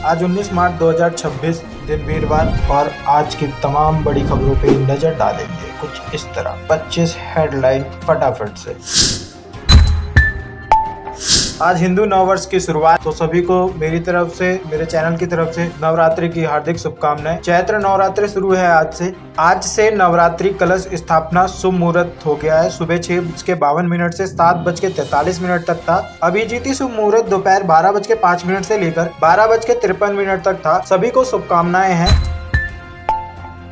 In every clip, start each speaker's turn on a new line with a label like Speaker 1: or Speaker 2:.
Speaker 1: आज 19 मार्च 2026 दिन वीरवार और आज की तमाम बड़ी खबरों पे नजर डालेंगे कुछ इस तरह 25 हेडलाइन फटाफट से। आज हिंदू नववर्ष की शुरुआत, तो सभी को मेरी तरफ से, मेरे चैनल की तरफ से नवरात्रि की हार्दिक शुभकामनाएं। चैत्र नवरात्रि शुरू है आज से नवरात्रि कलश स्थापना शुभ मुहूर्त हो गया है। सुबह 6:52 से 7:43 तक था। अभिजीति शुभ मुहूर्त दोपहर 12:05 से लेकर 12:53 तक था। सभी को शुभकामनाएं हैं।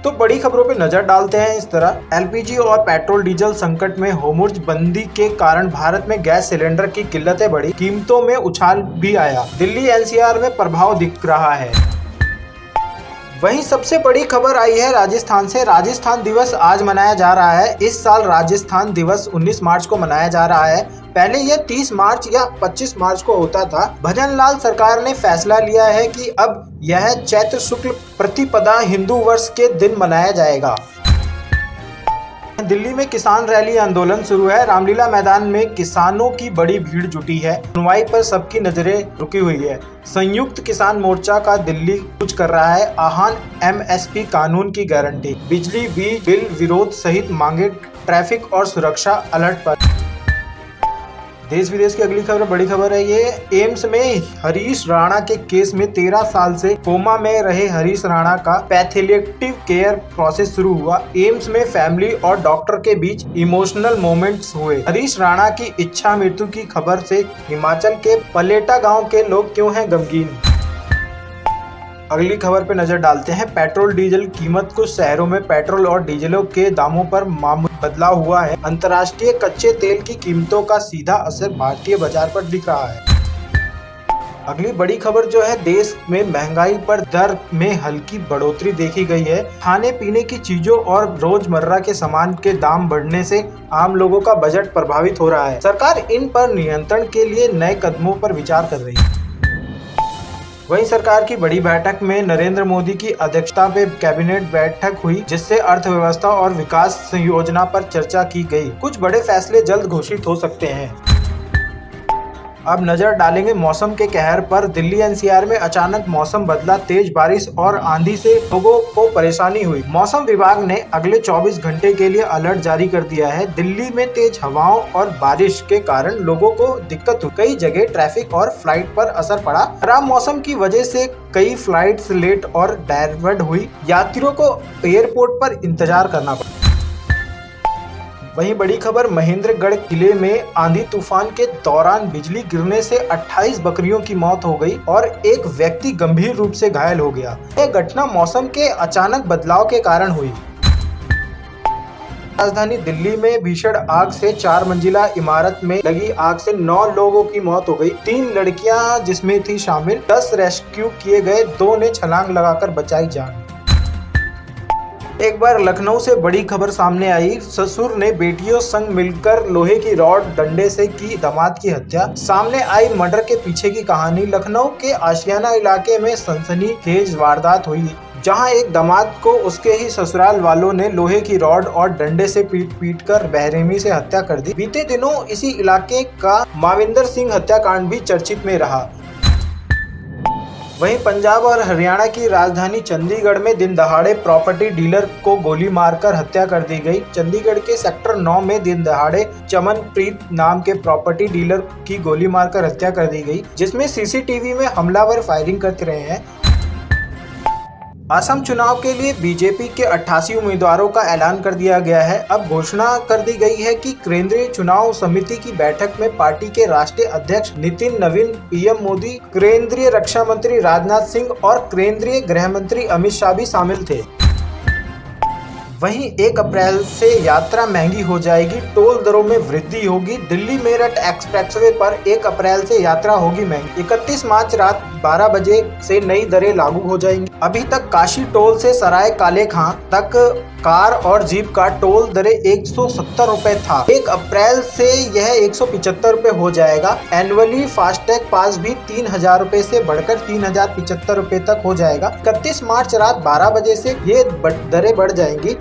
Speaker 1: तो बड़ी खबरों पे नजर डालते हैं इस तरह। एलपीजी और पेट्रोल डीजल संकट में होर्मुज़ बंदी के कारण भारत में गैस सिलेंडर की किल्लतें बढ़ी, कीमतों में उछाल भी आया। दिल्ली एनसीआर में प्रभाव दिख रहा है। वहीं सबसे बड़ी खबर आई है राजस्थान से। राजस्थान दिवस आज मनाया जा रहा है। इस साल राजस्थान दिवस 19 मार्च को मनाया जा रहा है। पहले यह 30 मार्च या 25 मार्च को होता था। भजनलाल सरकार ने फैसला लिया है कि अब यह चैत्र शुक्ल प्रतिपदा हिंदू वर्ष के दिन मनाया जाएगा। दिल्ली में किसान रैली आंदोलन शुरू है। रामलीला मैदान में किसानों की बड़ी भीड़ जुटी है। सुनवाई पर सबकी नजरें रुकी हुई है। संयुक्त किसान मोर्चा का दिल्ली कूच कर रहा है। आह्वान एमएसपी कानून की गारंटी, बिजली बिल विरोध सहित मांगे, ट्रैफिक और सुरक्षा अलर्ट पर। देश विदेश की अगली खबर, बड़ी खबर है ये। एम्स में हरीश राणा के केस में 13 साल से कोमा में रहे हरीश राणा का पैलिएटिव केयर प्रोसेस शुरू हुआ। एम्स में फैमिली और डॉक्टर के बीच इमोशनल मोमेंट्स हुए। हरीश राणा की इच्छा मृत्यु की खबर से हिमाचल के पलेटा गांव के लोग क्यों हैं गमगीन। अगली खबर पे नजर डालते हैं। पेट्रोल डीजल कीमत, कुछ शहरों में पेट्रोल और डीजलों के दामों पर मामूली बदलाव हुआ है। अंतर्राष्ट्रीय कच्चे तेल की कीमतों का सीधा असर भारतीय बाजार पर दिख रहा है। अगली बड़ी खबर जो है, देश में महंगाई पर दर में हल्की बढ़ोतरी देखी गई है। खाने पीने की चीजों और रोजमर्रा के सामान के दाम बढ़ने से आम लोगों का बजट प्रभावित हो रहा है। सरकार इन पर नियंत्रण के लिए नए कदमों पर विचार कर रही है। वहीं सरकार की बड़ी बैठक में नरेंद्र मोदी की अध्यक्षता में कैबिनेट बैठक हुई, जिससे अर्थव्यवस्था और विकास योजना पर चर्चा की गई। कुछ बड़े फैसले जल्द घोषित हो सकते हैं। अब नजर डालेंगे मौसम के कहर पर। दिल्ली एनसीआर में अचानक मौसम बदला, तेज बारिश और आंधी से लोगों को परेशानी हुई। मौसम विभाग ने अगले 24 घंटे के लिए अलर्ट जारी कर दिया है। दिल्ली में तेज हवाओं और बारिश के कारण लोगों को दिक्कत हुई। कई जगह ट्रैफिक और फ्लाइट पर असर पड़ा। खराब मौसम की वजह से कई फ्लाइट्स लेट और डायवर्ट हुई। यात्रियों को एयरपोर्ट पर इंतजार करना पड़ा। वहीं बड़ी खबर, महेंद्रगढ़ किले में आंधी तूफान के दौरान बिजली गिरने से 28 बकरियों की मौत हो गई और एक व्यक्ति गंभीर रूप से घायल हो गया। यह घटना मौसम के अचानक बदलाव के कारण हुई। राजधानी दिल्ली में भीषण आग से 4 मंजिला इमारत में लगी आग से 9 लोगों की मौत हो गई। 3 लड़कियां जिसमें थी शामिल। 10 रेस्क्यू किए गए, 2 ने छलांग लगाकर बचाई जान। एक बार लखनऊ से बड़ी खबर सामने आई। ससुर ने बेटियों संग मिलकर लोहे की रॉड डंडे से की दामाद की हत्या। सामने आई मर्डर के पीछे की कहानी। लखनऊ के आशियाना इलाके में सनसनीखेज वारदात हुई, जहां एक दामाद को उसके ही ससुराल वालों ने लोहे की रॉड और डंडे से पीट कर बेरहमी से हत्या कर दी। बीते दिनों इसी इलाके का माविंदर सिंह हत्याकांड भी चर्चित में रहा। वहीं पंजाब और हरियाणा की राजधानी चंडीगढ़ में दिन दहाड़े प्रॉपर्टी डीलर को गोली मारकर हत्या कर दी गई। चंडीगढ़ के सेक्टर 9 में दिन दहाड़े चमनप्रीत नाम के प्रॉपर्टी डीलर की गोली मारकर हत्या कर दी गई, जिसमें सीसीटीवी में हमलावर फायरिंग करते रहे हैं। असम चुनाव के लिए बीजेपी के 88 उम्मीदवारों का ऐलान कर दिया गया है। अब घोषणा कर दी गई है कि केंद्रीय चुनाव समिति की बैठक में पार्टी के राष्ट्रीय अध्यक्ष नितिन नवीन, पीएम मोदी, केंद्रीय रक्षा मंत्री राजनाथ सिंह और केंद्रीय गृह मंत्री अमित शाह भी शामिल थे। वहीं 1 अप्रैल से यात्रा महंगी हो जाएगी, टोल दरों में वृद्धि होगी। दिल्ली मेरठ एक्सप्रेसवे पर 1 अप्रैल से यात्रा होगी महंगी। 31 मार्च रात 12 बजे से नई दरें लागू हो जाएंगी। अभी तक काशी टोल से सराय काले खां तक कार और जीप का टोल दरें 170 रुपए था। 1 अप्रैल से यह 175 रुपए हो जाएगा। एनुअली फास्टैग पास भी 3000 रुपए से बढ़कर 3075 रुपए तक हो जाएगा। 31 मार्च रात 12 बजे से ये दरें बढ़ जाएंगी।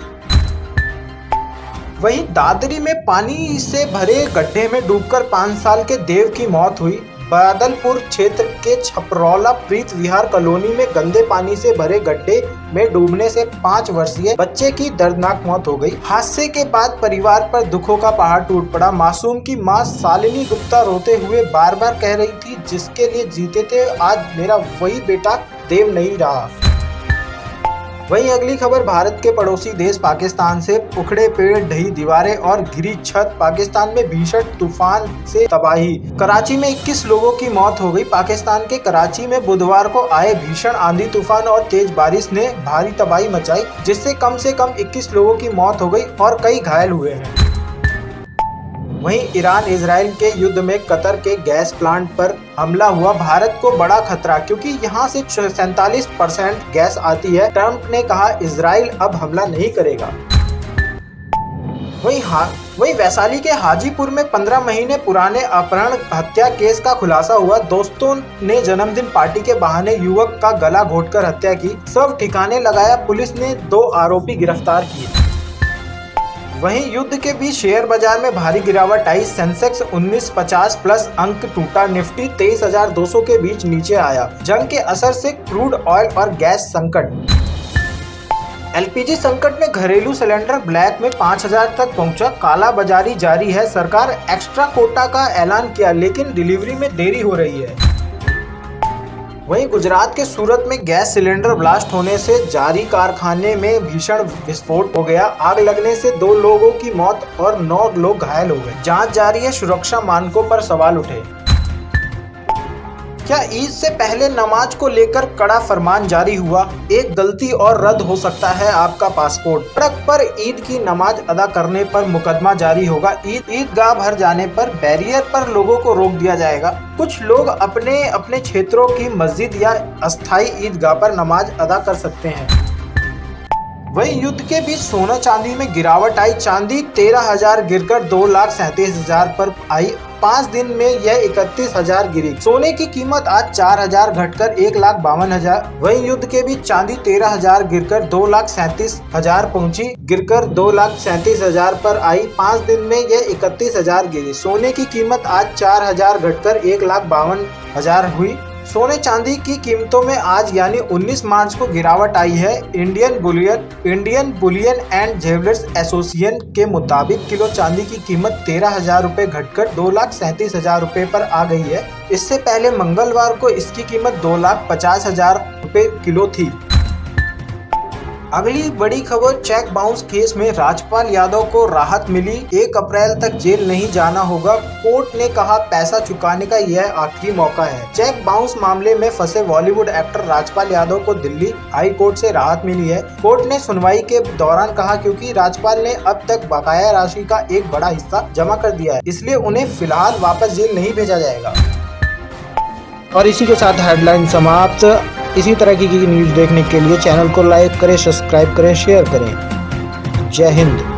Speaker 1: वहीं दादरी में पानी से भरे गड्ढे में डूबकर 5 साल के देव की मौत हुई। बादलपुर क्षेत्र के छपरौला प्रीत विहार कॉलोनी में गंदे पानी से भरे गड्ढे में डूबने से 5 वर्षीय बच्चे की दर्दनाक मौत हो गई। हादसे के बाद परिवार पर दुखों का पहाड़ टूट पड़ा। मासूम की मां शालिनी गुप्ता रोते हुए बार बार कह रही थी, जिसके लिए जीते थे आज मेरा वही बेटा देव नहीं रहा। वहीं अगली खबर भारत के पड़ोसी देश पाकिस्तान से। उखड़े पेड़, ढही दीवारें और गिरी छत। पाकिस्तान में भीषण तूफान से तबाही। कराची में 21 लोगों की मौत हो गई। पाकिस्तान के कराची में बुधवार को आए भीषण आंधी तूफान और तेज बारिश ने भारी तबाही मचाई, जिससे कम से कम 21 लोगों की मौत हो गई और कई घायल हुए हैं। वहीं ईरान इजराइल के युद्ध में कतर के गैस प्लांट पर हमला हुआ। भारत को बड़ा खतरा, क्योंकि यहां से 47% गैस आती है। ट्रंप ने कहा इजराइल अब हमला नहीं करेगा। वहीं वैशाली के हाजीपुर में 15 महीने पुराने अपहरण हत्या केस का खुलासा हुआ। दोस्तों ने जन्मदिन पार्टी के बहाने युवक का गला घोंटकर हत्या की। शव ठिकाने लगाया। पुलिस ने 2 आरोपी गिरफ्तार किए। वहीं युद्ध के बीच शेयर बाजार में भारी गिरावट आई। सेंसेक्स 1950 प्लस अंक टूटा। निफ्टी 23,200 के बीच नीचे आया। जंग के असर से क्रूड ऑयल और गैस संकट। एलपीजी संकट में घरेलू सिलेंडर ब्लैक में 5,000 तक पहुंचा। काला बाजारी जारी है। सरकार एक्स्ट्रा कोटा का ऐलान किया, लेकिन डिलीवरी में देरी हो रही है। वहीं गुजरात के सूरत में गैस सिलेंडर ब्लास्ट होने से जारी कारखाने में भीषण विस्फोट हो गया। आग लगने से 2 लोगों की मौत और 9 लोग घायल हो गए। जांच जारी है। सुरक्षा मानकों पर सवाल उठे। क्या ईद से पहले नमाज को लेकर कड़ा फरमान जारी हुआ? एक गलती और रद्द हो सकता है आपका पासपोर्ट। सड़क पर ईद की नमाज अदा करने पर मुकदमा जारी होगा। ईदगाह भर जाने पर बैरियर पर लोगों को रोक दिया जाएगा। कुछ लोग अपने अपने क्षेत्रों की मस्जिद या अस्थायी ईदगाह पर नमाज अदा कर सकते हैं। वहीं युद्ध के बीच सोना चांदी में गिरावट आई। चांदी 13,000 गिरकर 2,37,000 पर आई। 5 दिन में यह 31,000 गिरी। सोने की कीमत आज 4,000 घटकर 1,52,000। वहीं युद्ध के बीच चांदी 13,000 गिरकर 2,37,000 पहुंची। गिरकर 2,37,000 पर आई। 5 दिन में यह 31,000 गिरी। सोने की कीमत आज 4,000 घटकर 1,52,000 हुई। सोने चांदी की कीमतों में आज यानी 19 मार्च को गिरावट आई है। Indian Boolean and jewellers association के मुताबिक किलो चांदी की कीमत 13,000 रुपए घटकर 2,37,000 रुपए पर आ गई है। इससे पहले मंगलवार को इसकी कीमत 2,50,000 रुपए किलो थी। अगली बड़ी खबर, चेक बाउंस केस में राजपाल यादव को राहत मिली। 1 अप्रैल तक जेल नहीं जाना होगा। कोर्ट ने कहा पैसा चुकाने का यह आखिरी मौका है। चेक बाउंस मामले में फंसे बॉलीवुड एक्टर राजपाल यादव को दिल्ली हाई कोर्ट से राहत मिली है। कोर्ट ने सुनवाई के दौरान कहा, क्योंकि राजपाल ने अब तक बकाया राशि का एक बड़ा हिस्सा जमा कर दिया है, इसलिए उन्हें फिलहाल वापस जेल नहीं भेजा जाएगा। और इसी के साथ हेडलाइन समाप्त। इसी तरह की न्यूज़ देखने के लिए चैनल को लाइक करें, सब्सक्राइब करें, शेयर करें। जय हिंद।